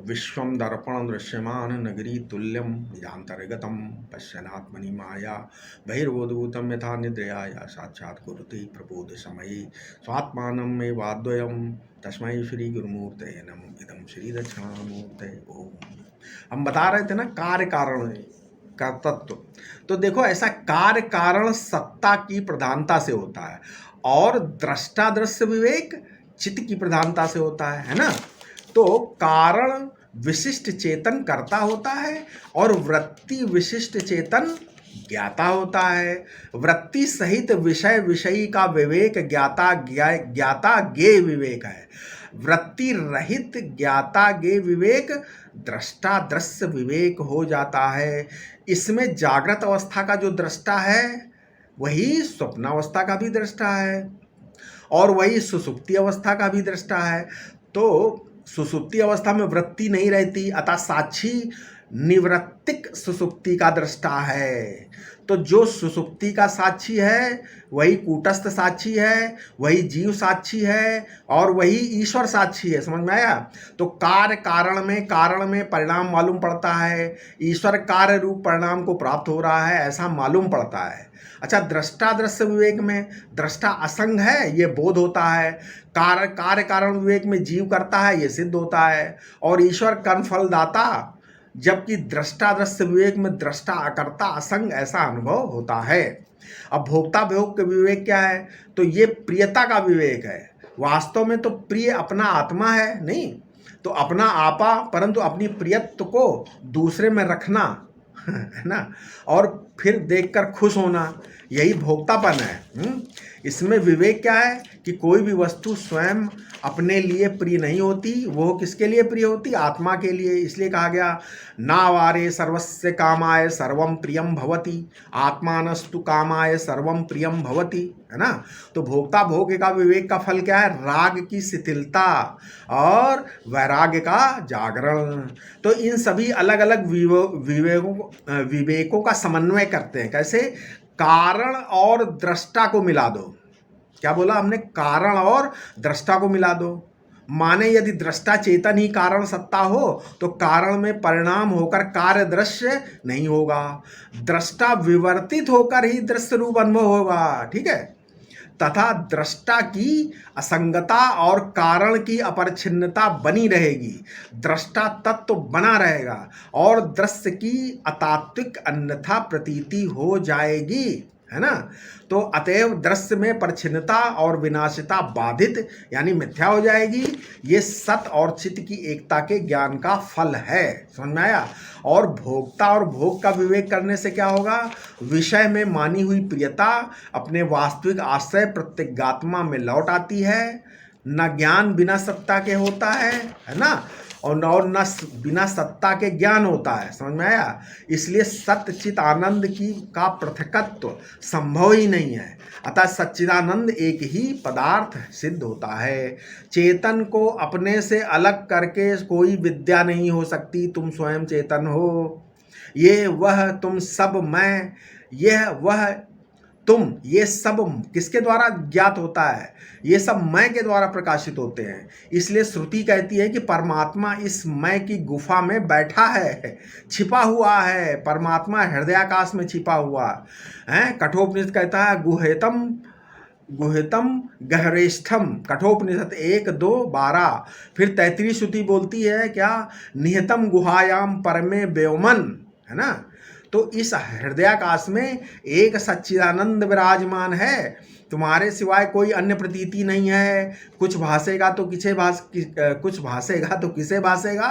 विश्वं दर्पण दृश्यमान नगरी तुल्यं निजान्तर्गतं पश्यनात्मनि माया बहिर्बोधभूतं यथा निद्रया साक्षात् कुरुते प्रबोध समये स्वात्मानं मे वाद्वयं तस्मै श्री गुरुमूर्तये नमः। इदं श्री दक्षिणामूर्तये ओम। हम बता रहे थे ना कार्य कारण का तत्व। तो देखो, ऐसा कार्य कारण सत्ता की प्रधानता से होता है और दृष्टा दृश्य विवेक चित्त की प्रधानता से होता है ना। तो कारण विशिष्ट चेतन कर्ता होता है और वृत्ति विशिष्ट चेतन ज्ञाता होता है। वृत्ति सहित विषय विषयी का विवेक ज्ञाता ज्ञाता ज्ञेय विवेक है। वृत्ति रहित ज्ञाता ज्ञेय विवेक दृष्टा दृश्य विवेक हो जाता है। इसमें जागृत अवस्था का जो दृष्टा है वही स्वप्नावस्था का भी दृष्टा है और वही सुसुप्ति अवस्था का भी दृष्टा है। तो सुसुप्ति अवस्था में वृत्ति नहीं रहती, अतः साक्षी निवृत्तिक सुसुप्ति का दृष्टा है। तो जो सुसुप्ति का साक्षी है वही कूटस्थ साक्षी है, वही जीव साक्षी है और वही ईश्वर साक्षी है। समझ में आया? तो कार्य कारण में परिणाम मालूम पड़ता है, ईश्वर कार्य रूप परिणाम को प्राप्त हो रहा है ऐसा मालूम पड़ता है। अच्छा, दृष्टा दृश्य विवेक में दृष्टा असंग है ये बोध होता है, कार्य कारण विवेक में जीव करता है ये सिद्ध होता है और ईश्वर कर्म फल दाता, जबकि दृष्टा दृश्य विवेक में दृष्टा अकर्ता असंग ऐसा अनुभव होता है। अब भोक्ता भोग के विवेक क्या है? तो ये प्रियता का विवेक है। वास्तव में तो प्रिय अपना आत्मा है नहीं, तो अपना आपा, परंतु अपनी प्रियत्व को दूसरे में रखना है ना, और फिर देखकर खुश होना, यही भोक्तापन है। इसमें विवेक क्या है कि कोई भी वस्तु स्वयं अपने लिए प्रिय नहीं होती, वो किसके लिए प्रिय होती? आत्मा के लिए। इसलिए कहा गया नावारे सर्वस्य कामाय सर्वम प्रियम भवति, आत्मानस्तु कामाय सर्वम प्रियम भवति, है ना। तो भोक्ता भोग का विवेक का फल क्या है? राग की शिथिलता और वैराग्य का जागरण। तो इन सभी अलग अलग विवेकों का समन्वय करते हैं। कैसे? कारण और दृष्टा को मिला दो। क्या बोला हमने? कारण और दृष्टा को मिला दो। माने यदि दृष्टा चेतन ही कारण सत्ता हो तो कारण में परिणाम होकर कार्य दृश्य नहीं होगा, दृष्टा विवर्तित होकर ही दृश्य रूप अनुभव होगा। ठीक है। तथा दृष्टा की असंगता और कारण की अपरिच्छिन्नता बनी रहेगी, दृष्टा तत्व बना रहेगा और दृश्य की अतात्विक अन्यथा प्रतीति हो जाएगी, है ना। तो अतएव दृश्य में परिच्छिन्नता और विनाशिता बाधित यानी मिथ्या हो जाएगी। ये सत और चित्त की एकता के ज्ञान का फल है। समझ में आया? और भोक्ता और भोग का विवेक करने से क्या होगा? विषय में मानी हुई प्रियता अपने वास्तविक आश्रय प्रत्यगात्मा में लौट आती है। न ज्ञान बिना सत्ता के होता है ना, और न बिना सत्ता के ज्ञान होता है। समझ में आया? इसलिए सच्चित आनंद की का पृथकत्व संभव ही नहीं है। अतः सच्चिदानंद एक ही पदार्थ सिद्ध होता है। चेतन को अपने से अलग करके कोई विद्या नहीं हो सकती। तुम स्वयं चेतन हो, ये वह तुम सब मैं, यह वह तुम, ये सब किसके द्वारा ज्ञात होता है? ये सब मैं के द्वारा प्रकाशित होते हैं। इसलिए श्रुति कहती है कि परमात्मा इस मैं की गुफा में बैठा है, छिपा हुआ है। परमात्मा हृदयाकाश में छिपा हुआ है। कठोपनिषद कहता है गुहेतम गुहितम गहरेष्ठम, कठोपनिषद 1-2-12। फिर 33 श्रुति बोलती है क्या? निहितम गुहायाम परमे व्योमन, है ना। तो इस हृदयाकाश में एक सच्चिदानंद विराजमान है, तुम्हारे सिवाय कोई अन्य प्रतीति नहीं है। कुछ भासेगा तो कुछ भासेगा तो किसे भासेगा?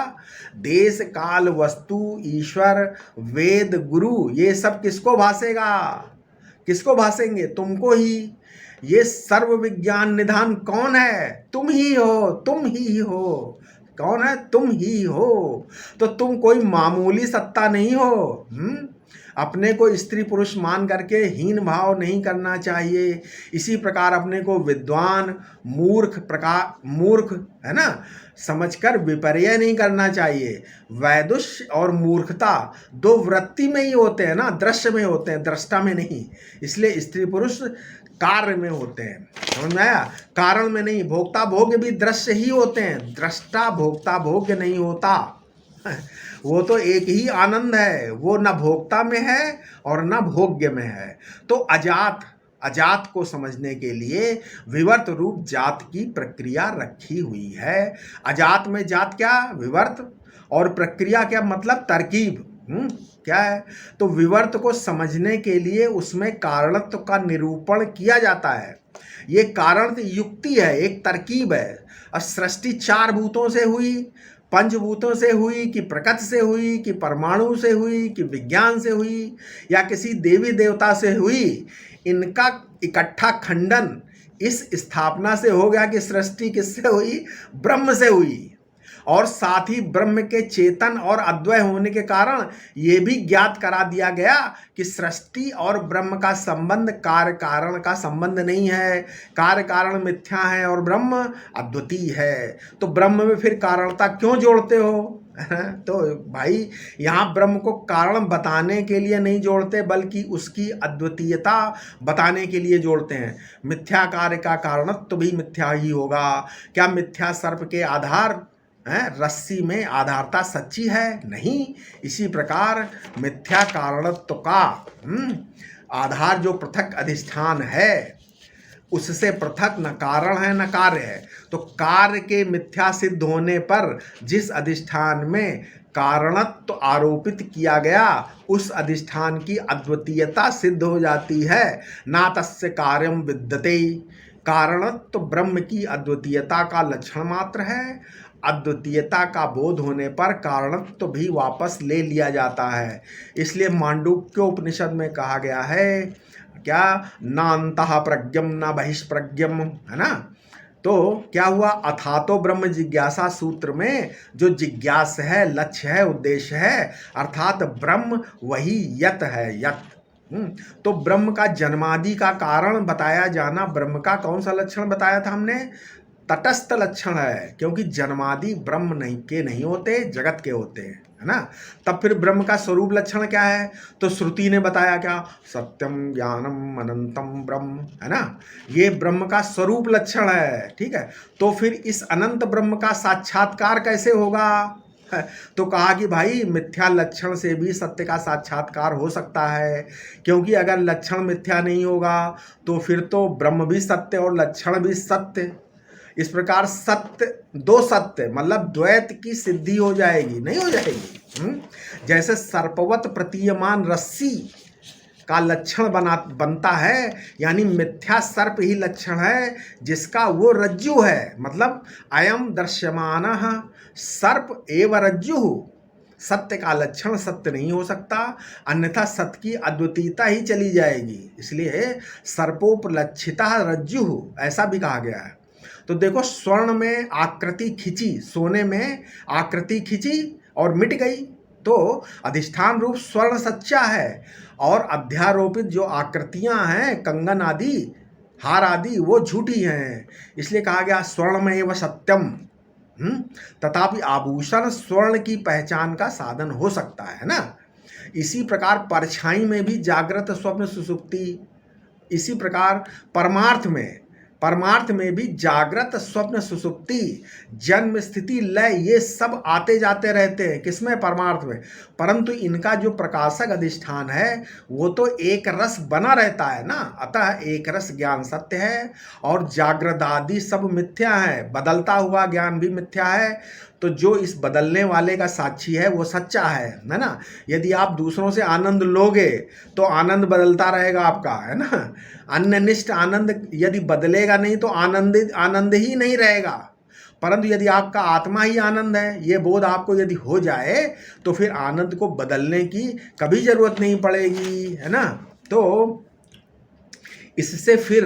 देश काल वस्तु ईश्वर वेद गुरु ये सब किसको भासेगा? किसको भासेंगे? तुमको ही। ये सर्व विज्ञान निधान कौन है? तुम ही हो, तुम ही हो। कौन है? तुम ही हो। तो तुम कोई मामूली सत्ता नहीं हो। अपने को स्त्री पुरुष मान करके हीन भाव नहीं करना चाहिए। इसी प्रकार अपने को विद्वान मूर्ख है ना समझकर विपर्य नहीं करना चाहिए। वैदुष्य और मूर्खता दो वृत्ति में ही होते हैं ना, दृश्य में होते हैं, दृष्टा में नहीं। इसलिए स्त्री पुरुष कार्य में होते हैं, समझ में आया? कारण में नहीं। भोक्ता भोग्य भी दृश्य ही होते हैं, दृष्टा भोक्ता भोग्य नहीं होता। वो तो एक ही आनंद है, वो न भोक्ता में है और न भोग्य में है। तो अजात को समझने के लिए विवर्त रूप जात की प्रक्रिया रखी हुई है। अजात में जात क्या? विवर्त। और प्रक्रिया क्या? मतलब तरकीब। क्या है? तो विवर्त को समझने के लिए उसमें कारणत्व का निरूपण किया जाता है। ये कारण युक्ति है, एक तरकीब है। और सृष्टि 4 भूतों से हुई, पंचभूतों से हुई, कि प्रकृति से हुई, कि परमाणु से हुई, कि विज्ञान से हुई, या किसी देवी देवता से हुई, इनका इकट्ठा खंडन इस स्थापना से हो गया कि सृष्टि किससे हुई? ब्रह्म से हुई। और साथ ही ब्रह्म के चेतन और अद्वय होने के कारण ये भी ज्ञात करा दिया गया कि सृष्टि और ब्रह्म का संबंध कार्य कारण का संबंध नहीं है। कार्य कारण मिथ्या है और ब्रह्म अद्वितीय है। तो ब्रह्म में फिर कारणता क्यों जोड़ते हो? तो भाई यहाँ ब्रह्म को कारण बताने के लिए नहीं जोड़ते, बल्कि उसकी अद्वितीयता बताने के लिए जोड़ते हैं। मिथ्या कार्य का कारणत्व भी मिथ्या ही होगा। क्या मिथ्या सर्प के आधार रस्सी में आधारता सच्ची है? नहीं। इसी प्रकार मिथ्या कारणत्व का आधार जो पृथक अधिष्ठान है, उससे पृथक न कारण है न कार्य है। तो कार्य के मिथ्या सिद्ध होने पर जिस अधिष्ठान में कारणत्व आरोपित किया गया, उस अधिष्ठान की अद्वितीयता सिद्ध हो जाती है। ना तस्य कार्यम विद्यते। कारणत्व ब्रह्म की अद्वितीयता का लक्षण मात्र है। अद्वितीयता का बोध होने पर कारणत्व भी वापस ले लिया जाता है। इसलिए मांडूक्य उपनिषद में कहा गया है क्या? न अंतः प्रज्ञम न बहिष्प्रज्ञम, है ना? तो क्या हुआ? अथातो ब्रह्म जिज्ञासा सूत्र में जो जिज्ञास है, लक्ष्य है, उद्देश्य है, अर्थात ब्रह्म वही यत है, यत। तो ब्रह्म का जन्मादि का कारण बताया जाना, ब्रह्म का कौन सा लक्षण बताया था हमने? तटस्थ लक्षण है, क्योंकि जन्मादि ब्रह्म नहीं होते, जगत के होते हैं, है ना? तब फिर ब्रह्म का स्वरूप लक्षण क्या है? तो श्रुति ने बताया क्या? सत्यम ज्ञानम अनंतम ब्रह्म, है ना? ये ब्रह्म का स्वरूप लक्षण है, ठीक है? तो फिर इस अनंत ब्रह्म का साक्षात्कार कैसे होगा? तो कहा कि भाई मिथ्या लक्षण से भी सत्य का साक्षात्कार हो सकता है, क्योंकि अगर लक्षण मिथ्या नहीं होगा तो फिर तो ब्रह्म भी सत्य और लक्षण भी सत्य। इस प्रकार सत्य, दो सत्य मतलब द्वैत की सिद्धि हो जाएगी, नहीं हो जाएगी? जैसे सर्पवत प्रतीयमान रस्सी का लक्षण बनता है, यानी मिथ्या सर्प ही लक्षण है जिसका वो रज्जु है। मतलब अयम दृश्यमानः सर्प एव रज्जु। सत्य का लक्षण सत्य नहीं हो सकता, अन्यथा सत्य की अद्वितीयता ही चली जाएगी। इसलिए सर्पोपलक्षिता रज्जु, ऐसा भी कहा गया है। तो देखो, स्वर्ण में आकृति खिंची, सोने में आकृति खिंची और मिट गई, तो अधिष्ठान रूप स्वर्ण सच्चा है, और अध्यारोपित जो आकृतियां हैं, कंगन आदि, हार आदि, वो झूठी हैं। इसलिए कहा गया स्वर्ण में एवं सत्यम। तथापि आभूषण स्वर्ण की पहचान का साधन हो सकता है ना। इसी प्रकार परछाई में भी जागृत स्वप्न सुषुप्ति, इसी प्रकार परमार्थ में भी जागृत स्वप्न सुषुप्ति, जन्म स्थिति लय, ये सब आते जाते रहते हैं। किसमें? परमार्थ में। परंतु इनका जो प्रकाशक अधिष्ठान है वो तो एक रस बना रहता है ना। अतः एक रस ज्ञान सत्य है और जागृत आदि सब मिथ्या है। बदलता हुआ ज्ञान भी मिथ्या है। तो जो इस बदलने वाले का साक्षी है वो सच्चा है ना। यदि आप दूसरों से आनंद लोगे तो आनंद बदलता रहेगा आपका, है ना। अन्यनिष्ठ आनंद यदि बदलेगा नहीं तो आनंद ही नहीं रहेगा। परंतु यदि आपका आत्मा ही आनंद है, ये बोध आपको यदि हो जाए तो फिर आनंद को बदलने की कभी जरूरत नहीं पड़ेगी, है ना। तो इससे फिर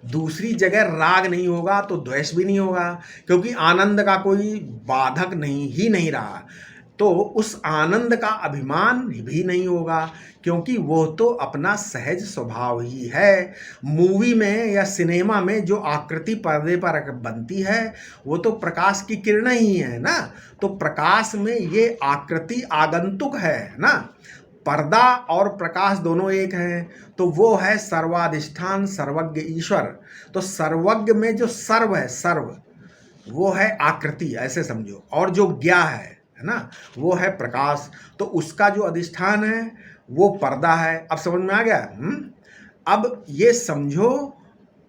दूसरी जगह राग नहीं होगा तो द्वेष भी नहीं होगा, क्योंकि आनंद का कोई बाधक नहीं रहा। तो उस आनंद का अभिमान भी नहीं होगा, क्योंकि वो तो अपना सहज स्वभाव ही है। मूवी में या सिनेमा में जो आकृति पर्दे पर बनती है वो तो प्रकाश की किरणें ही है ना। तो प्रकाश में ये आकृति आगंतुक है ना। पर्दा और प्रकाश दोनों एक हैं, तो वो है सर्वाधिष्ठान सर्वज्ञ ईश्वर। तो सर्वज्ञ में जो सर्व है, सर्व वो है आकृति, ऐसे समझो, और जो ज्ञा है ना, वो है प्रकाश। तो उसका जो अधिष्ठान है वो पर्दा है। अब समझ में आ गया? अब ये समझो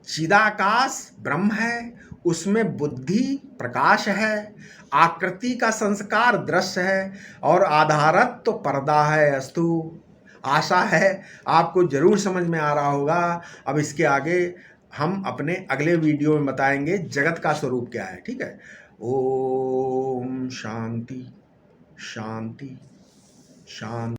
चिदाकाश ब्रह्म है, उसमें बुद्धि प्रकाश है, आकृति का संस्कार दृश्य है, और आधारत तो पर्दा है। अस्तु, आशा है आपको जरूर समझ में आ रहा होगा। अब इसके आगे हम अपने अगले वीडियो में बताएंगे जगत का स्वरूप क्या है। ठीक है। ओम शांति शांति शांति।